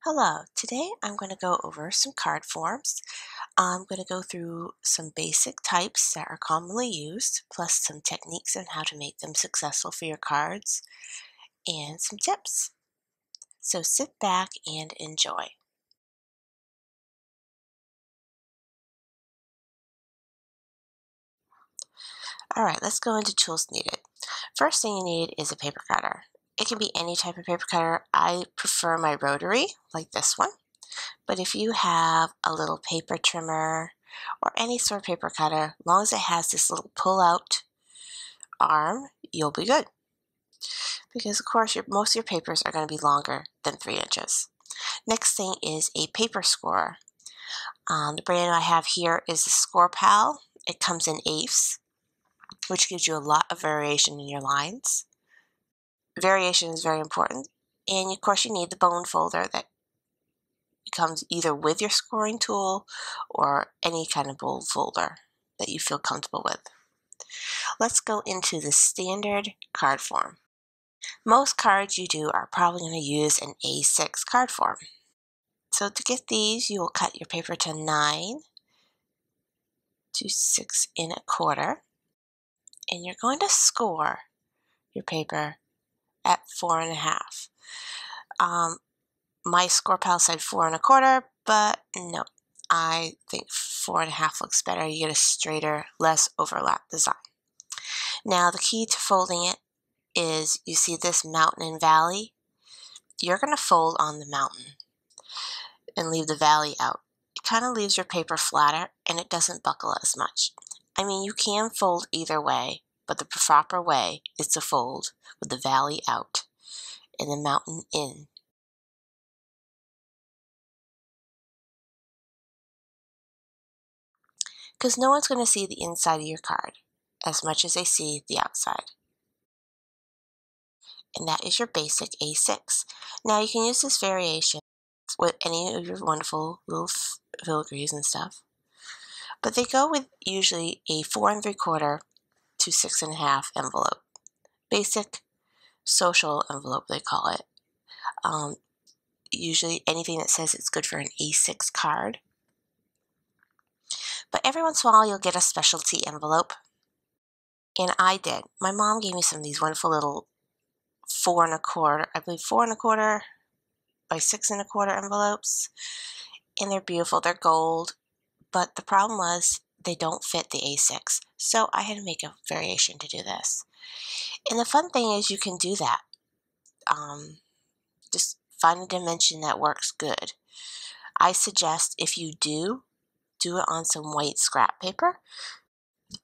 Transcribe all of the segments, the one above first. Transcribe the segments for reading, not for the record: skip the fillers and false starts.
Hello, today I'm going to go over some card forms. I'm going to go through some basic types that are commonly used, plus some techniques on how to make them successful for your cards, and some tips. So sit back and enjoy. Alright, let's go into tools needed. First thing you need is a paper cutter. It can be any type of paper cutter. I prefer my Rotary, like this one. But if you have a little paper trimmer or any sort of paper cutter, as long as it has this little pull-out arm, you'll be good. Because of course most of your papers are going to be longer than 3 inches. Next thing is a paper scorer. The brand I have here is the Scor Pal. It comes in eighths, which gives you a lot of variation in your lines. Variation is very important. And of course you need the bone folder that comes either with your scoring tool or any kind of bone folder that you feel comfortable with. Let's go into the standard card form. Most cards you do are probably going to use an A6 card form. So to get these, you will cut your paper to 9 to 6 1/4, and you're going to score your paper at 4 1/2. My Scor Pal said 4 1/4, but no, I think 4 1/2 looks better. You get a straighter, less overlap design. Now the key to folding it is, you see this mountain and valley? You're going to fold on the mountain and leave the valley out. It kind of leaves your paper flatter and it doesn't buckle as much. I mean, you can fold either way, but the proper way is to fold with the valley out and the mountain in. Because no one's going to see the inside of your card as much as they see the outside. And that is your basic A6. Now you can use this variation with any of your wonderful little filigrees and stuff. But they go with usually a 4 3/4 to 6 1/2 envelope. Basic social envelope, they call it. Usually anything that says it's good for an A6 card. But every once in a while you'll get a specialty envelope. And I did. My mom gave me some of these wonderful little 4 1/4, I believe 4 1/4 by 6 1/4 envelopes. And they're beautiful, they're gold. But the problem was they don't fit the A6. So I had to make a variation to do this. And the fun thing is you can do that. Just find a dimension that works good. I suggest if you do it on some white scrap paper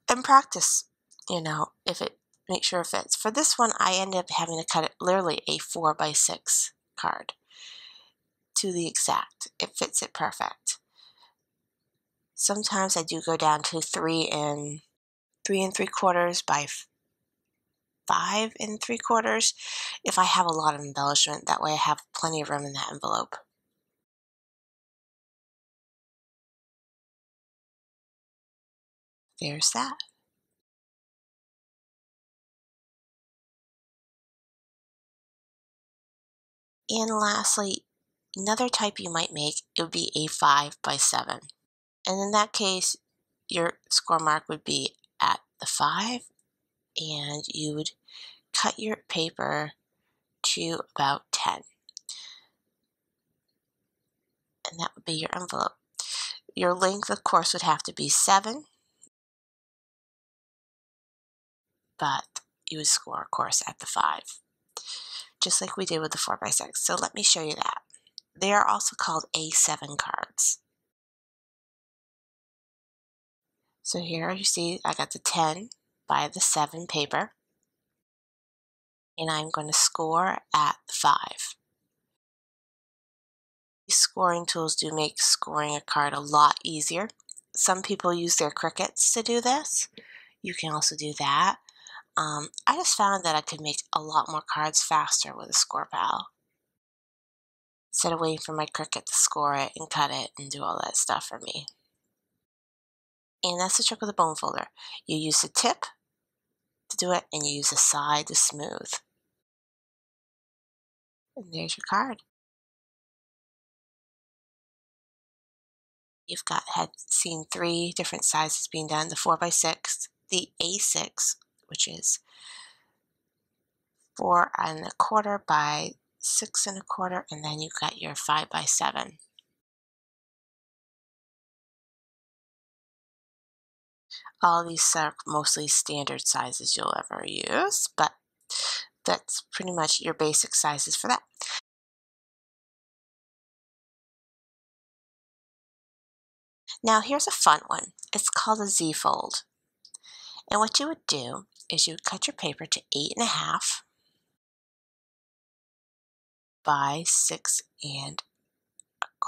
and practice, make sure it fits. For this one, I ended up having to cut it literally a 4 by 6 card to the exact. It fits it perfect. Sometimes I do go down to 3 3/3 by 5 3/4 if I have a lot of embellishment. That way I have plenty of room in that envelope. There's that. And lastly, another type you might make, it would be a 5 by 7. And in that case, your score mark would be at the 5, and you would cut your paper to about 10. And that would be your envelope. Your length, of course, would have to be 7, but you would score, of course, at the 5, just like we did with the 4 by 6. So let me show you that. They are also called A7 cards. So here you see I got the 10 by the 7 paper, and I'm going to score at the 5. These scoring tools do make scoring a card a lot easier. Some people use their Crickets to do this. You can also do that. I just found that I could make a lot more cards faster with a Scor Pal, instead of waiting for my Cricut to score it and cut it and do all that stuff for me. And that's the trick with the bone folder. You use the tip to do it, and you use the side to smooth. And there's your card. You've had seen 3 different sizes being done, the 4x6, the A6, which is 4¼ by 6¼ and then you've got your 5x7. All these are mostly standard sizes you'll ever use, but that's pretty much your basic sizes for that. Now here's a fun one. It's called a Z-fold. And what you would do is you would cut your paper to 8½ by 6¼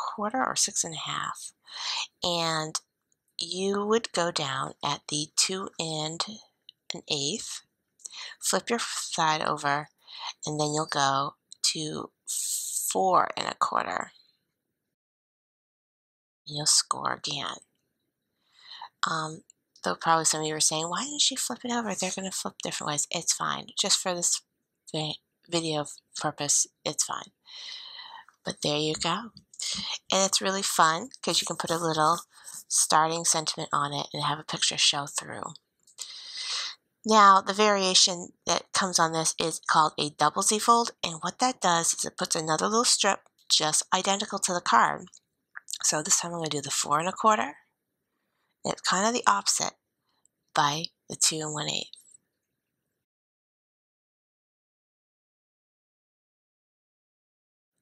or 6½. And you would go down at the 2½ flip your side over, and then you'll go to 4¼ and you'll score again. Though probably some of you are saying, why didn't she flip it over? They're going to flip different ways. It's fine. Just for this video purpose, it's fine. But there you go. And it's really fun because you can put a little starting sentiment on it and have a picture show through. Now, the variation that comes on this is called a double Z-fold, and what that does is it puts another little strip just identical to the card. So this time I'm going to do the 4¼ It's kind of the opposite by the 2⅛.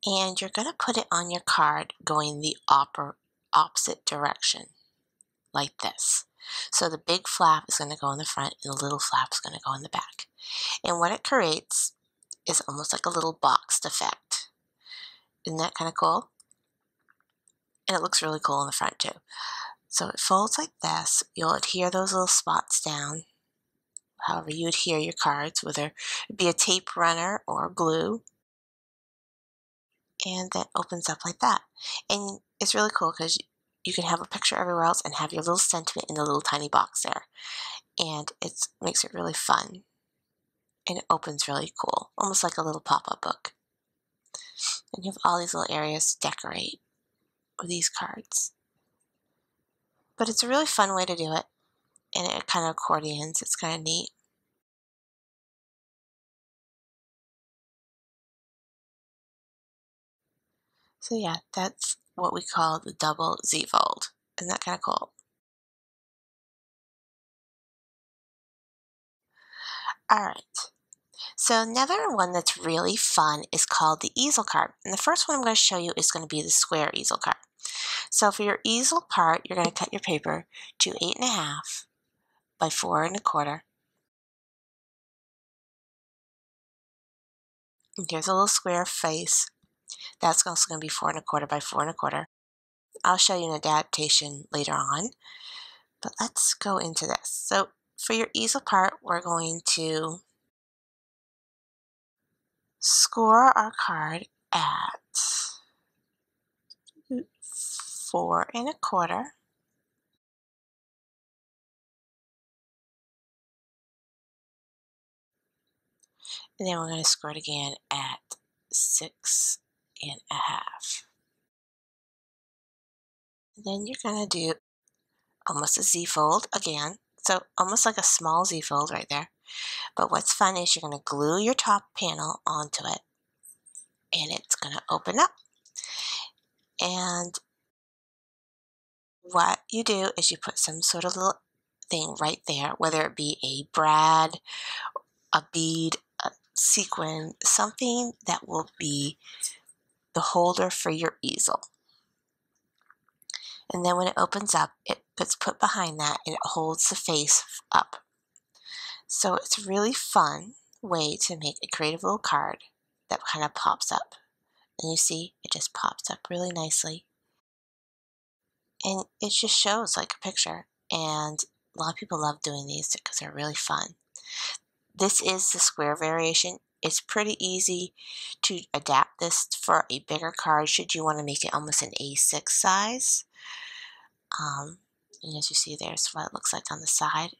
And you're going to put it on your card going the opposite direction, like this. So the big flap is going to go in the front and the little flap is going to go in the back. And what it creates is almost like a little boxed effect. Isn't that kind of cool? And it looks really cool in the front too. So it folds like this. You'll adhere those little spots down, however you adhere your cards, whether it be a tape runner or glue. And that opens up like that. And it's really cool because you can have a picture everywhere else and have your little sentiment in the little tiny box there. And it makes it really fun. And it opens really cool, almost like a little pop-up book. And you have all these little areas to decorate with these cards. But it's a really fun way to do it. And it kind of accordions. It's kind of neat. So yeah, that's what we call the double Z-fold. Isn't that kind of cool? All right. So another one that's really fun is called the easel card. And the first one I'm going to show you is going to be the square easel card. So for your easel part, you're going to cut your paper to 8½ by 4¼ And here's a little square face. That's also going to be 4¼ by 4¼ I'll show you an adaptation later on, but let's go into this. So for your easel part, we're going to score our card at 4¼ and then we're going to score it again at 6½. And then you're going to do almost a Z-fold again. So almost like a small Z-fold right there. But what's fun is you're going to glue your top panel onto it and it's going to open up. And what you do is you put some sort of little thing right there, whether it be a brad, a bead, a sequin, something that will be the holder for your easel. And then when it opens up, it's put behind that and it holds the face up. So it's a really fun way to make a creative little card that kind of pops up. And you see, it just pops up really nicely. And it just shows like a picture. And a lot of people love doing these because they're really fun. This is the square variation. It's pretty easy to adapt this for a bigger card should you want to make it almost an A6 size. And as you see, there's what it looks like on the side.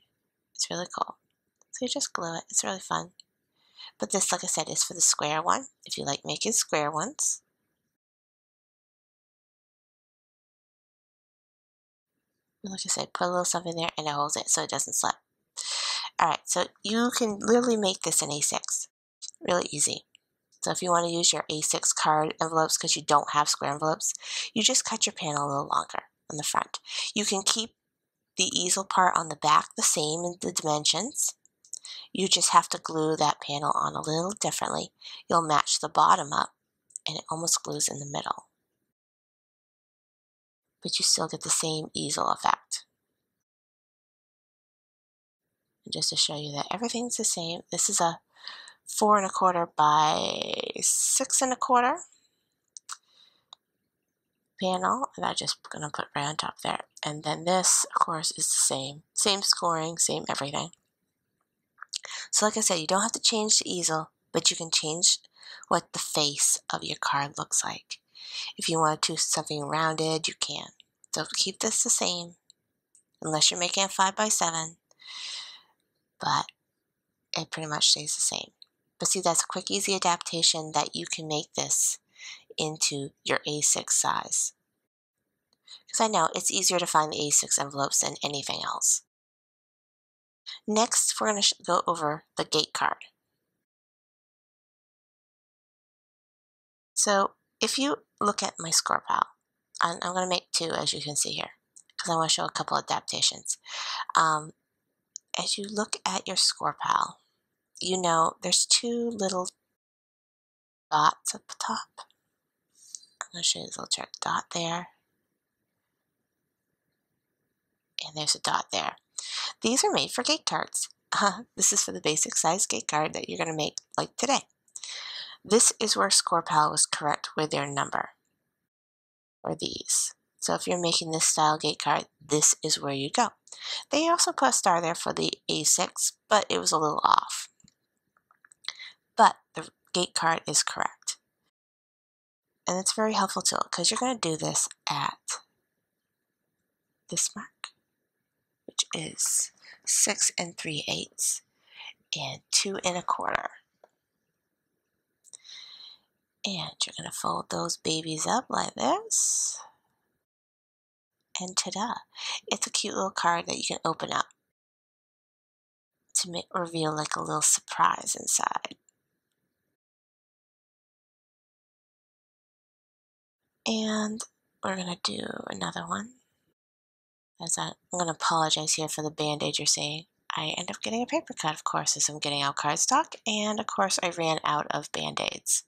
It's really cool. So you just glue it. It's really fun. But this, like I said, is for the square one, if you like making square ones. Like I said, put a little something there and it holds it so it doesn't slip. Alright, so you can literally make this an A6. Really easy. So if you want to use your A6 card envelopes because you don't have square envelopes, you just cut your panel a little longer on the front. You can keep the easel part on the back the same in the dimensions. You just have to glue that panel on a little differently. You'll match the bottom up and it almost glues in the middle. But you still get the same easel effect. And just to show you that everything's the same, this is a 4 1/4 by 6 1/4 panel, and I'm just gonna put right on top there. And then this, of course, is the same scoring, same everything. So like I said, you don't have to change the easel, but you can change what the face of your card looks like. If you want to do something rounded, you can. So keep this the same, unless you're making a 5 by 7, but it pretty much stays the same. But see, that's a quick, easy adaptation that you can make this into your A6 size. Because I know it's easier to find the A6 envelopes than anything else. Next, we're going to go over the gate card. So if you look at my Scor Pal, I'm going to make 2 as you can see here, because I want to show a couple adaptations. As you look at your Scor Pal, you know there's 2 little dots at the top. I'm going to show you this little trick. Dot there, and there's a dot there. These are made for gate cards. This is for the basic size gate card that you're going to make like today. This is where Scor Pal was correct with their number, or these. So if you're making this style gate card, this is where you go. They also put a star there for the A6, but it was a little off. But the gate card is correct. And it's very helpful too, because you're going to do this at this mark, which is 6 3/8 and 2 1/4. And you're going to fold those babies up like this. And ta-da! It's a cute little card that you can open up to reveal like a little surprise inside. And we're going to do another one. I'm going to apologize here for the band-aid you're seeing. I end up getting a paper cut, of course, as I'm getting out cardstock, and of course I ran out of band-aids.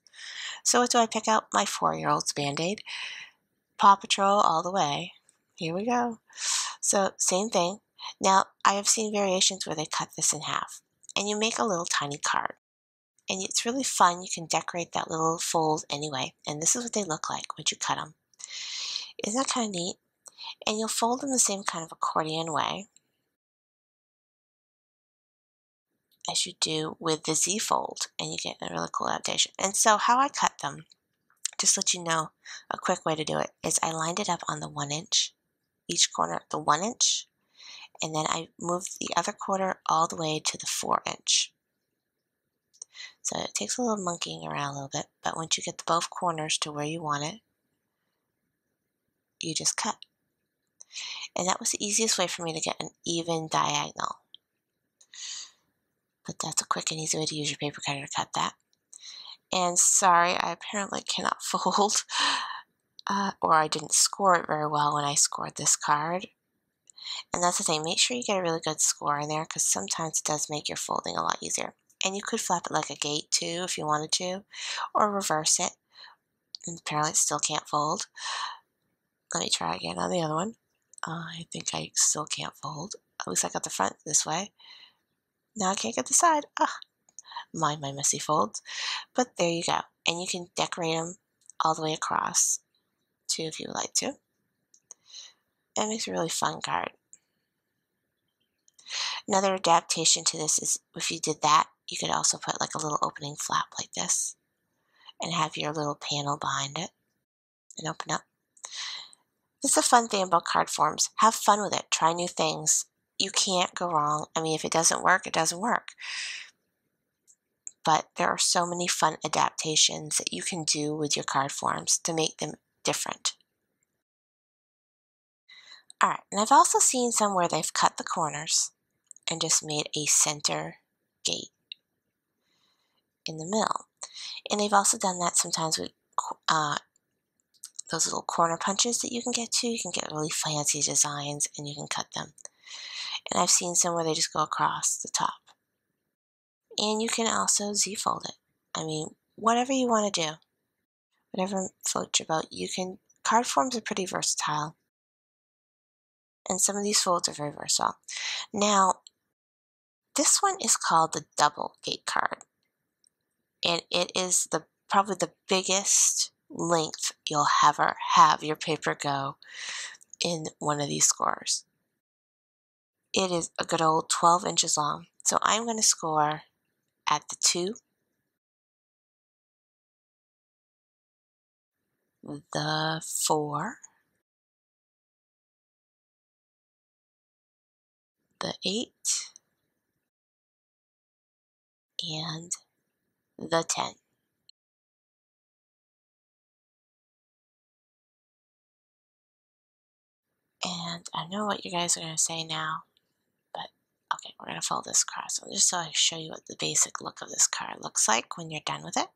So what do I pick out? My 4-year-old's band-aid. Paw Patrol all the way. Here we go. So same thing. Now I have seen variations where they cut this in half, and you make a little tiny card. And it's really fun. You can decorate that little fold anyway, and this is what they look like when you cut them. Isn't that kind of neat? And you'll fold them the same kind of accordion way as you do with the Z fold, and you get a really cool adaptation. And so how I cut them, just to let you know, a quick way to do it is I lined it up on the 1 inch, each corner the 1 inch, and then I moved the other quarter all the way to the 4 inch. So it takes a little monkeying around a little bit, but once you get both corners to where you want it, you just cut. And that was the easiest way for me to get an even diagonal. But that's a quick and easy way to use your paper cutter to cut that. And sorry, I apparently cannot fold, or I didn't score it very well when I scored this card. And that's the thing, make sure you get a really good score in there, because sometimes it does make your folding a lot easier. And you could flap it like a gate too if you wanted to, or reverse it. And apparently it still can't fold. Let me try again on the other one. I think I still can't fold. At least I got the front this way. Now I can't get the side. Mind my messy folds. But there you go. And you can decorate them all the way across too if you would like to. It makes a really fun card. Another adaptation to this is if you did that, you could also put like a little opening flap like this and have your little panel behind it and open up. It's a fun thing about card forms. Have fun with it. Try new things. You can't go wrong. I mean, if it doesn't work, it doesn't work. But there are so many fun adaptations that you can do with your card forms to make them different. All right, and I've also seen some where they've cut the corners and just made a center gate in the middle. And they've also done that sometimes with uh, those little corner punches that you can get to. You can get really fancy designs and you can cut them. And I've seen some where they just go across the top. And you can also Z-fold it. I mean, whatever you want to do, whatever floats your boat. Card forms are pretty versatile. And some of these folds are very versatile. Now, this one is called the double gate card. And it is probably the biggest length you'll ever have your paper go in one of these scores. It is a good old 12 inches long. So I'm going to score at the 2, the 4, the 8, and the 10. And I know what you guys are going to say now, but okay, we're going to fold this card. So just so I show you what the basic look of this card looks like when you're done with it.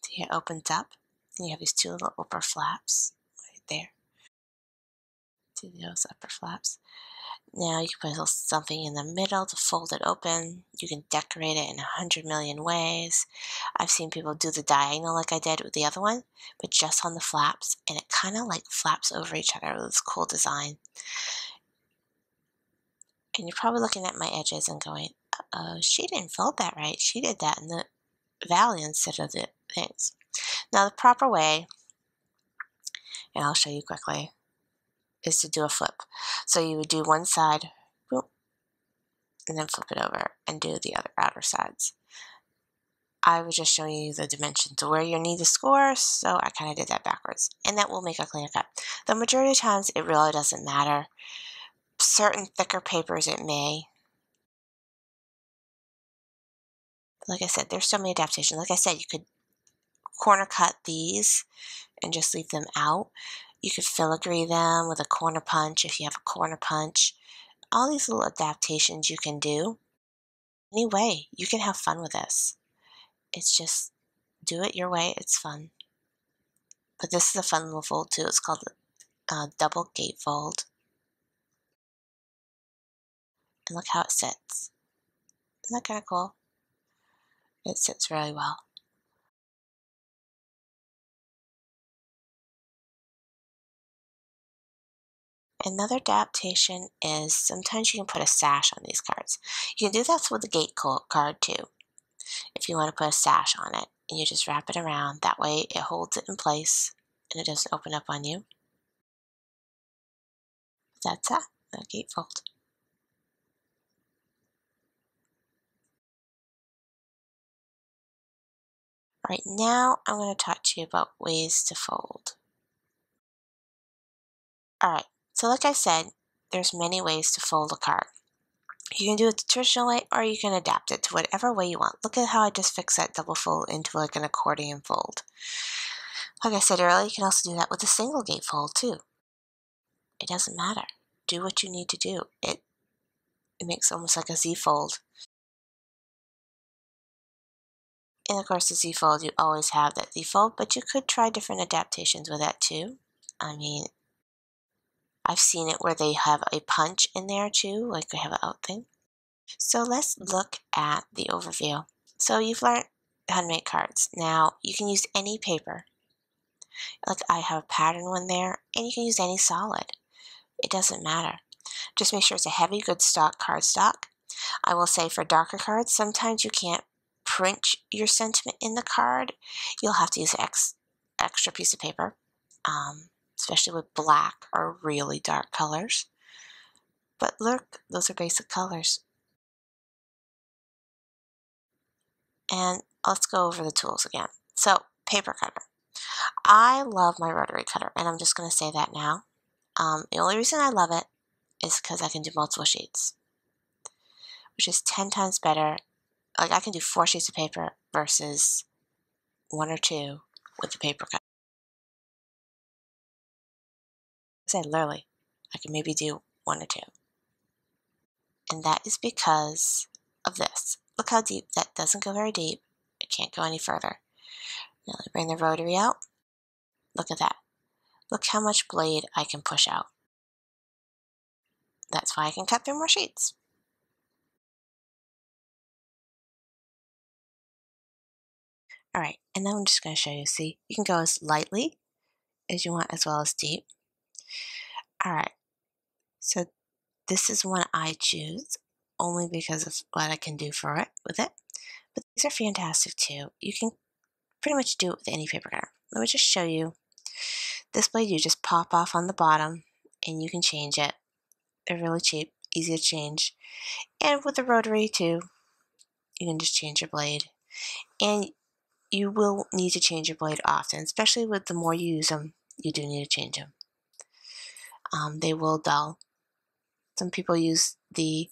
See, it opens up, and you have these 2 little upper flaps right there. See those upper flaps? Now you can put something in the middle to fold it open. You can decorate it in 100 million ways. I've seen people do the diagonal like I did with the other one, but just on the flaps, and it kind of like flaps over each other with this cool design. And you're probably looking at my edges and going, oh, she didn't fold that right. She did that in the valley instead of the things. Now the proper way, and I'll show you quickly, is to do a flip. So you would do one side, boop, and then flip it over and do the other outer sides. I was just showing you the dimensions of where you need to score, so I kind of did that backwards. And that will make a cleaner cut. The majority of times, it really doesn't matter. Certain thicker papers, it may. Like I said, there's so many adaptations. Like I said, you could corner cut these and just leave them out. You could filigree them with a corner punch if you have a corner punch. All these little adaptations you can do. Anyway, you can have fun with this. It's just do it your way. It's fun. But this is a fun little fold too. It's called double gatefold. And look how it sits. Isn't that kind of cool? It sits really well. Another adaptation is sometimes you can put a sash on these cards. You can do that with the gate card too. If you want to put a sash on it, and you just wrap it around. That way it holds it in place and it doesn't open up on you. That's a gatefold. Right now, I'm going to talk to you about ways to fold. Alright, so like I said, there's many ways to fold a card. You can do it the traditional way, or you can adapt it to whatever way you want. Look at how I just fixed that double fold into like an accordion fold. Like I said earlier, you can also do that with a single gatefold too. It doesn't matter. Do what you need to do. It makes almost like a Z fold. And of course, the Z fold, you always have that Z fold, but you could try different adaptations with that too. I mean, I've seen it where they have a punch in there too, like they have an out thing. So let's look at the overview. So you've learned how to make cards. Now, you can use any paper. Like I have a pattern one there, and you can use any solid. It doesn't matter. Just make sure it's a heavy, good stock cardstock. I will say for darker cards, sometimes you can't print your sentiment in the card. You'll have to use an extra piece of paper, especially with black or really dark colors. But look, those are basic colors. And let's go over the tools again. So, paper cutter. I love my rotary cutter, and I'm just going to say that now. The only reason I love it is because I can do multiple sheets, which is 10 times better. Like I can do 4 sheets of paper versus 1 or 2 with the paper cutter. I said, literally, I can maybe do 1 or 2. And that is because of this. Look how deep. That doesn't go very deep. It can't go any further. Now let me bring the rotary out. Look at that. Look how much blade I can push out. That's why I can cut through more sheets. All right, and then I'm just going to show you. See, you can go as lightly as you want as well as deep. All right, so this is one I choose only because of what I can do for it with it. But these are fantastic too. You can pretty much do it with any paper cutter. Let me just show you. This blade you just pop off on the bottom and you can change it. They're really cheap, easy to change. And with the rotary too, you can just change your blade. And you will need to change your blade often, especially with the more you use them, you do need to change them. They will dull. Some people use the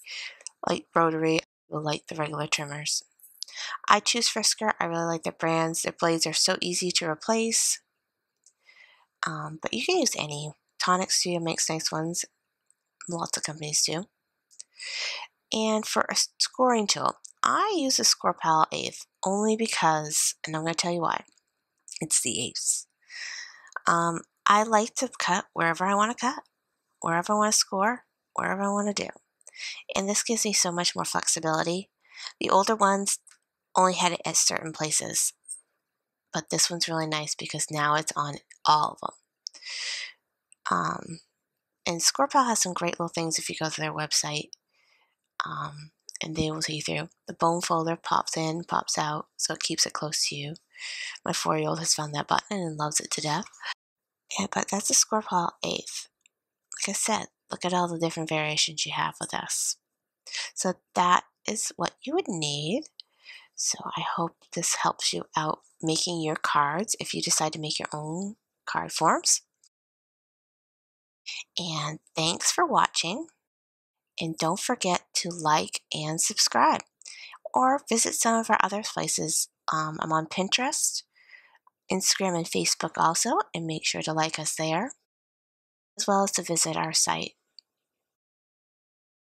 light rotary, will like the regular trimmers. I choose Fisker. I really like their brands. Their blades are so easy to replace. But you can use any. Tonic Studio makes nice ones. Lots of companies do. And for a scoring tool, I use a Scor Pal Eighths only because, and I'm going to tell you why, it's the eighths. I like to cut wherever I want to cut, wherever I want to score, wherever I want to do. And this gives me so much more flexibility. The older ones only had it at certain places, but this one's really nice because now it's on all of them. And Scor Pal has some great little things if you go to their website. And they will take you through. The bone folder pops in, pops out, so it keeps it close to you. My 4-year-old has found that button and loves it to death. But that's a Scor Pal Eighths. Like I said, look at all the different variations you have with this. So that is what you would need. So I hope this helps you out making your cards if you decide to make your own card forms. And thanks for watching. And don't forget to like and subscribe. Or visit some of our other places. I'm on Pinterest, Instagram, and Facebook also, and make sure to like us there, as well as to visit our site.